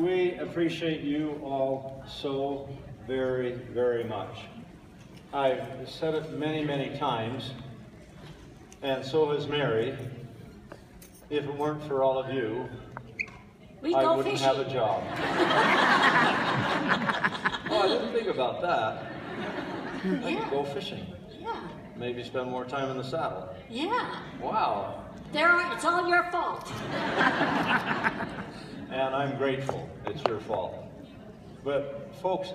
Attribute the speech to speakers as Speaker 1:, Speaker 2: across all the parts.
Speaker 1: we appreciate you all so very, very much. I've said it many, many times, and so has Mary. If it weren't for all of you, I wouldn't have a job. Oh, I didn't think about that. I could go fishing.
Speaker 2: Yeah.
Speaker 1: Maybe spend more time in the saddle.
Speaker 2: Yeah.
Speaker 1: Wow.
Speaker 2: It's all your fault.
Speaker 1: And I'm grateful it's your fault. But folks,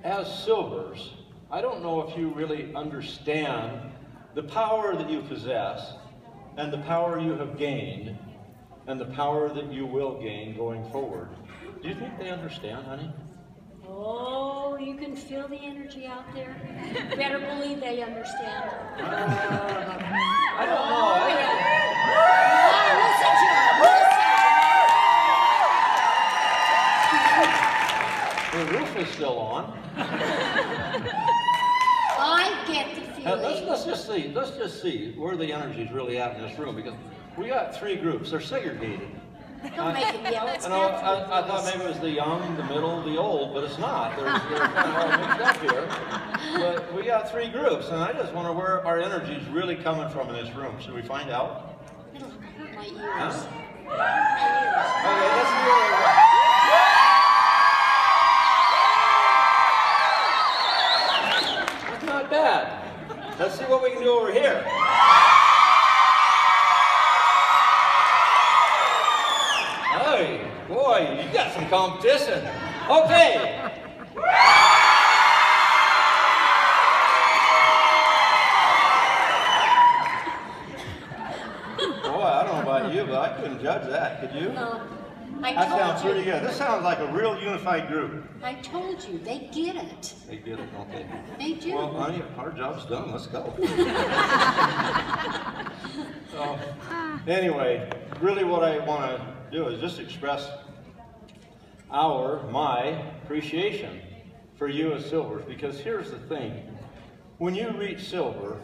Speaker 1: as Silvers, I don't know if you really understand the power that you possess and the power you have gained and the power that you will gain going forward. Do you think they understand, honey?
Speaker 2: Oh, you can feel the energy out there. Better believe they understand.
Speaker 1: I don't know.
Speaker 2: Listen to them.
Speaker 1: The roof is still on.
Speaker 2: I get the feeling.
Speaker 1: Let's just see where the energy is really at in this room, because we got three groups. They're segregated.
Speaker 2: Don't make it yell. It's
Speaker 1: I thought maybe it was the young, the middle, the old, but it's not. They're kind of all mixed up here. But we got three groups, and I just wonder where our energy is really coming from in this room. Should we find out?
Speaker 2: It'll hurt my ears.
Speaker 1: Huh?
Speaker 2: My ears.
Speaker 1: Okay, let's see where we're at. That's not bad. Let's see what we can do over here. Hey, boy, you got some competition. Okay. Boy, I don't know about you, but I couldn't judge that. Could you?
Speaker 2: No.
Speaker 1: That sounds pretty good. This sounds like a real unified group.
Speaker 2: I told you, they get it.
Speaker 1: They get it, don't they?
Speaker 2: They do.
Speaker 1: Well, honey, our job's done. Let's go. So, anyway, really what I want to do is just express my appreciation for you as Silvers, because here's the thing. When you reach Silver,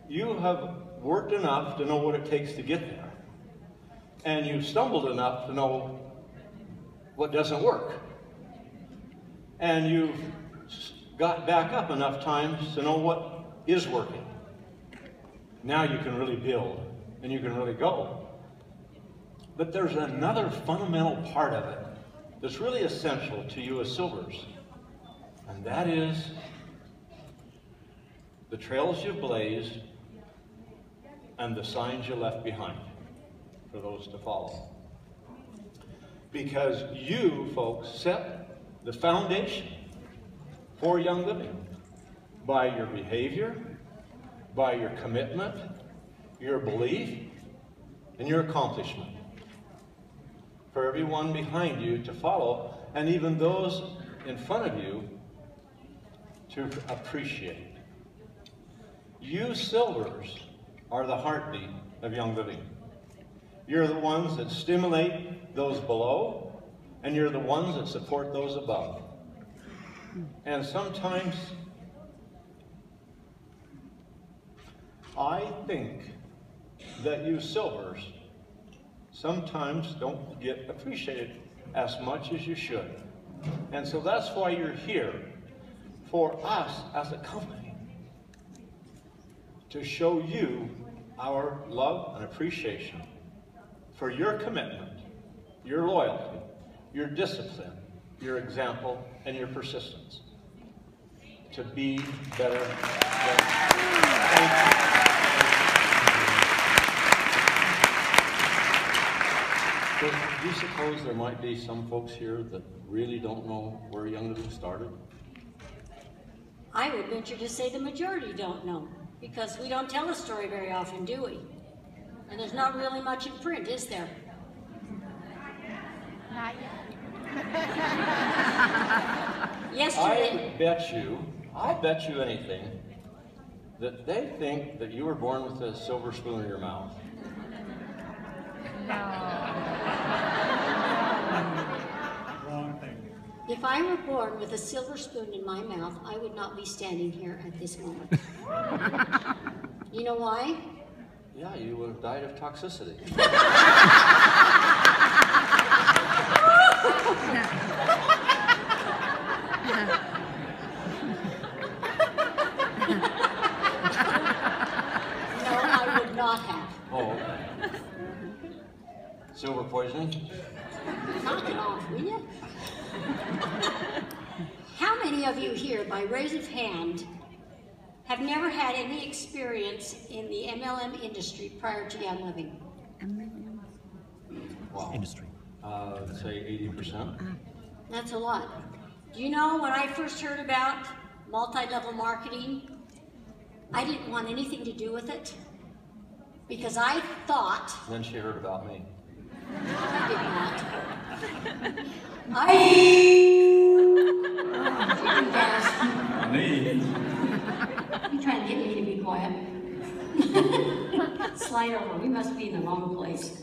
Speaker 1: you have worked enough to know what it takes to get there. And you've stumbled enough to know what doesn't work. And you've got back up enough times to know what is working. Now you can really build, and you can really go. But there's another fundamental part of it that's really essential to you as Silvers, and that is the trails you've blazed and the signs you left behind for those to follow. Because you, folks, set the foundation for Young Living by your behavior, by your commitment, your belief, and your accomplishment. For everyone behind you to follow, and even those in front of you to appreciate. You Silvers are the heartbeat of Young Living. You're the ones that stimulate those below, and you're the ones that support those above. And sometimes I think that you Silvers sometimes don't get appreciated as much as you should. And so that's why you're here, for us as a company, to show you our love and appreciation for your commitment, your loyalty, your discipline, your example, and your persistence to be better. Thank you. So, do you suppose there might be some folks here that really don't know where Young Living started?
Speaker 2: I would venture to say the majority don't know, because we don't tell a story very often, do we? And there's not really much in print, is there?
Speaker 3: Not yet.
Speaker 2: Yesterday.
Speaker 1: I bet you anything that they think that you were born with a silver spoon in your mouth.
Speaker 3: No.
Speaker 4: Wrong thing.
Speaker 2: If I were born with a silver spoon in my mouth, I would not be standing here at this moment. You know why?
Speaker 1: Yeah, you would have died of toxicity.
Speaker 2: Knock it off, will you? How many of you here, by raise of hand, have never had any experience in the MLM industry prior to Young Living?
Speaker 1: Wow.
Speaker 3: Industry.
Speaker 1: Let's say 80%.
Speaker 2: That's a lot. Do you know when I first heard about multi-level marketing, I didn't want anything to do with it because I thought
Speaker 1: Then she heard about me.
Speaker 2: I did not. You trying to get me to be quiet? Slide over. We must be in the wrong place.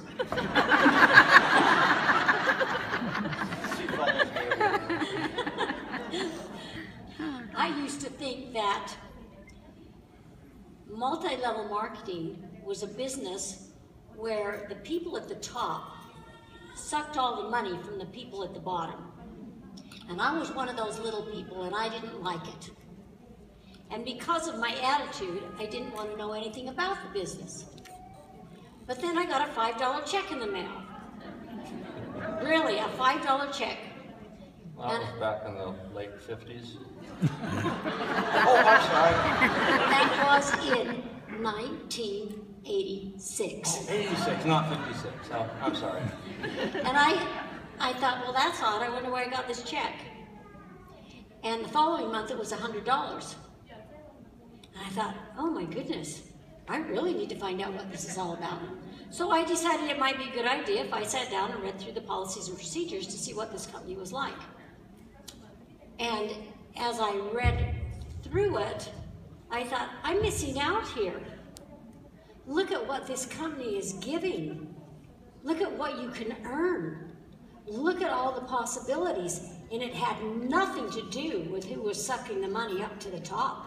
Speaker 2: I used to think that multi-level marketing was a business where the people at the top sucked all the money from the people at the bottom. And I was one of those little people, and I didn't like it. And because of my attitude, I didn't want to know anything about the business. But then I got a $5 check in the mail. Really, a $5 check.
Speaker 1: That was back in the late 50s. Oh, I'm sorry.
Speaker 2: That was in 1986.
Speaker 1: 86, not 56. Oh, I'm sorry.
Speaker 2: And I thought, well, that's odd. I wonder where I got this check. And the following month, it was $100. And I thought, oh my goodness, I really need to find out what this is all about. So I decided it might be a good idea if I sat down and read through the policies and procedures to see what this company was like. And as I read through it, I thought, I'm missing out here. Look at what this company is giving. Look at what you can earn. Look at all the possibilities. And it had nothing to do with who was sucking the money up to the top.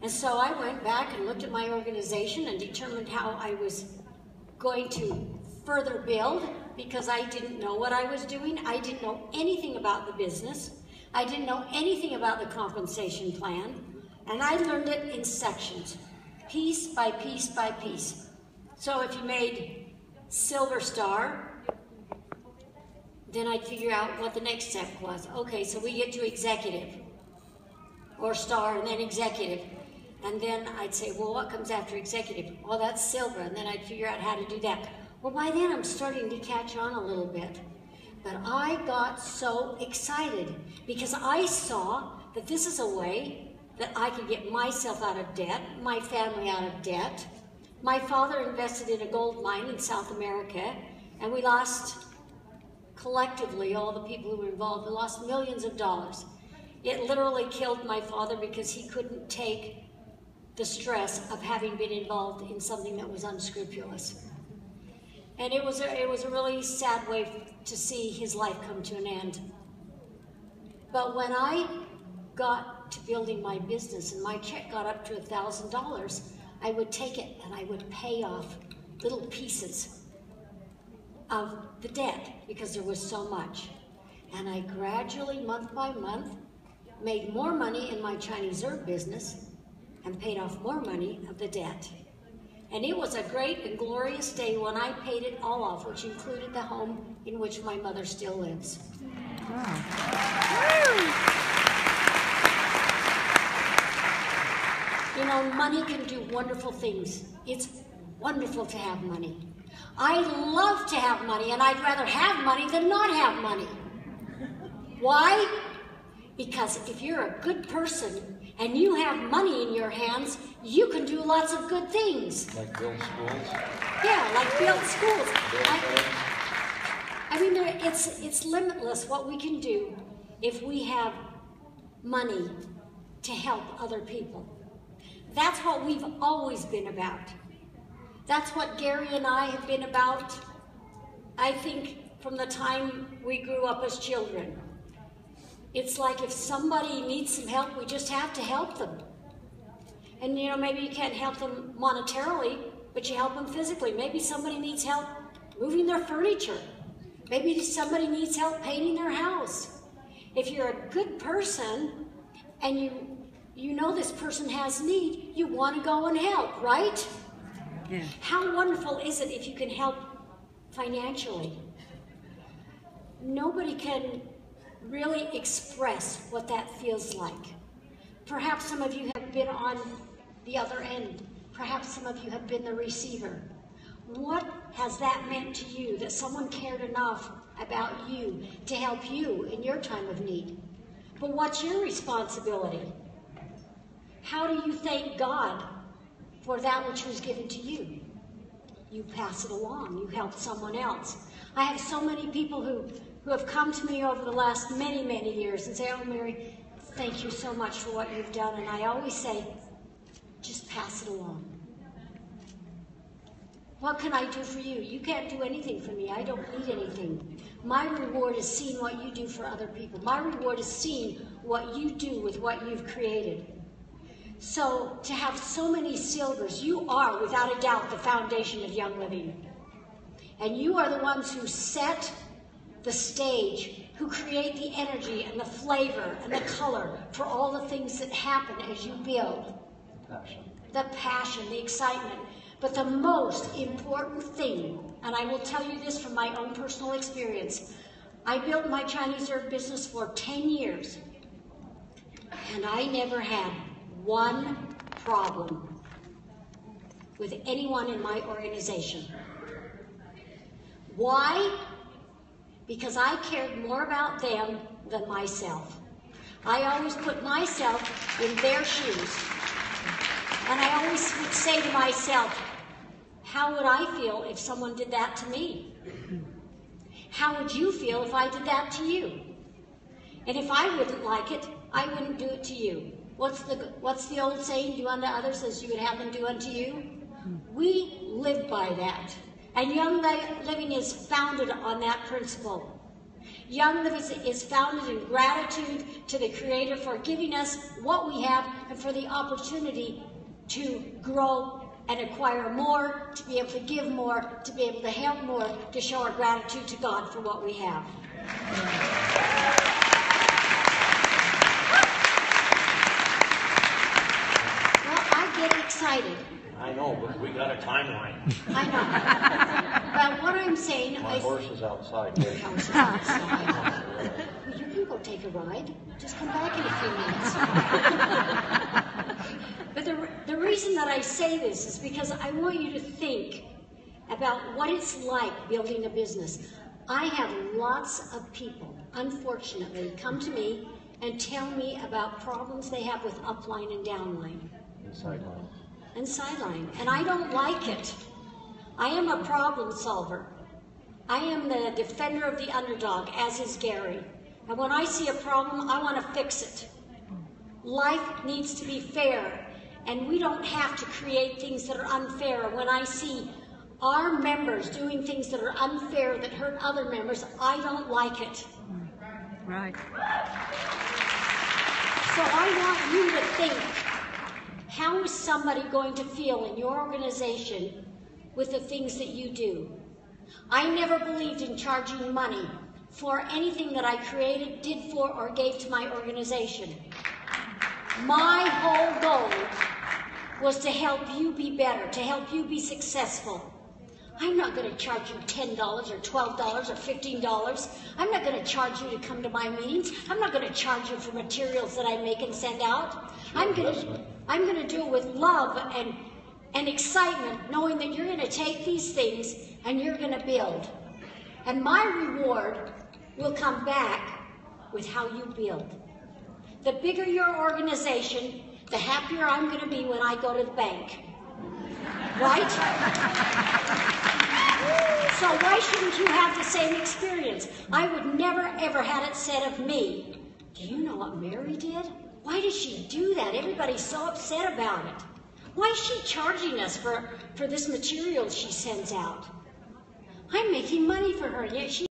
Speaker 2: And so I went back and looked at my organization and determined how I was going to further build, because I didn't know what I was doing. I didn't know anything about the business. I didn't know anything about the compensation plan. And I learned it in sections, piece by piece by piece. So if you made Silver Star, then I'd figure out what the next step was. Okay, so we get to executive, or star, and then executive. And then I'd say, well, what comes after executive? Well, that's silver, and then I'd figure out how to do that. Well, by then I'm starting to catch on a little bit. But I got so excited because I saw that this is a way that I could get myself out of debt, my family out of debt. My father invested in a gold mine in South America, and we lost, collectively, all the people who were involved, we lost millions of dollars. It literally killed my father because he couldn't take the stress of having been involved in something that was unscrupulous. And it was a really sad way to see his life come to an end. But when I got to building my business and my check got up to $1,000, I would take it and I would pay off little pieces of the debt because there was so much. And I gradually, month by month, made more money in my Chinese herb business and paid off more money of the debt. And it was a great and glorious day when I paid it all off, which included the home in which my mother still lives.
Speaker 5: Wow.
Speaker 2: You know, money can do wonderful things. It's wonderful to have money. I love to have money, and I'd rather have money than not have money. Why? Because if you're a good person and you have money in your hands, you can do lots of good things.
Speaker 1: Like build schools?
Speaker 2: Yeah, like build schools. I mean, it's limitless what we can do if we have money to help other people. That's what we've always been about. That's what Gary and I have been about, I think, from the time we grew up as children. It's like if somebody needs some help, we just have to help them. And you know, maybe you can't help them monetarily, but you help them physically. Maybe somebody needs help moving their furniture. Maybe somebody needs help painting their house. If you're a good person and you know this person has need, you want to go and help, right?
Speaker 5: Yeah.
Speaker 2: How wonderful is it if you can help financially. Nobody can really express what that feels like. Perhaps some of you have been on the other end. Perhaps some of you have been the receiver. What has that meant to you, that someone cared enough about you to help you in your time of need? But what's your responsibility? How do you thank God for that which was given to you? You pass it along. You help someone else. I have so many people who have come to me over the last many, many years and say, "Oh, Mary, thank you so much for what you've done." And I always say, just pass it along. What can I do for you? You can't do anything for me. I don't need anything. My reward is seeing what you do for other people. My reward is seeing what you do with what you've created. So to have so many silvers, you are without a doubt the foundation of Young Living. And you are the ones who set the stage, who create the energy and the flavor and the color for all the things that happen as you build. The passion, the excitement. But the most important thing, and I will tell you this from my own personal experience, I built my Chinese herb business for 10 years, and I never had one problem with anyone in my organization. Why? Because I cared more about them than myself. I always put myself in their shoes. And I always would say to myself, how would I feel if someone did that to me? How would you feel if I did that to you? And if I wouldn't like it, I wouldn't do it to you. What's the old saying? Do unto others as you would have them do unto you? We live by that. And Young Living is founded on that principle. Young Living is founded in gratitude to the Creator for giving us what we have and for the opportunity to grow and acquire more, to be able to give more, to be able to help more, to show our gratitude to God for what we have. Well, I get excited.
Speaker 1: I know, but we got a timeline.
Speaker 2: I know. But what I'm saying,
Speaker 1: My horse is outside.
Speaker 2: Your house is outside. Well, you can go take a ride. Just come back in a few minutes. But the reason that I say this is because I want you to think about what it's like building a business. I have lots of people, unfortunately, come to me and tell me about problems they have with upline and downline. And sideline. And I don't like it. I am a problem solver. I am the defender of the underdog, as is Gary. And when I see a problem, I want to fix it. Life needs to be fair, and we don't have to create things that are unfair. When I see our members doing things that are unfair, that hurt other members, I don't like it.
Speaker 3: Right.
Speaker 2: So I want you to think, how is somebody going to feel in your organization with the things that you do? I never believed in charging money for anything that I created, did for, or gave to my organization. My whole goal was to help you be better, to help you be successful. I'm not going to charge you $10 or $12 or $15. I'm not going to charge you to come to my meetings. I'm not going to charge you for materials that I make and send out. I'm going to do it with love and excitement, knowing that you're going to take these things and you're going to build. And my reward will come back with how you build. The bigger your organization, the happier I'm going to be when I go to the bank. Right? So why shouldn't you have the same experience? I would never, ever had it said of me, do you know what Mary did? Why did she do that? Everybody's so upset about it. Why is she charging us for this material she sends out? I'm making money for her, yet she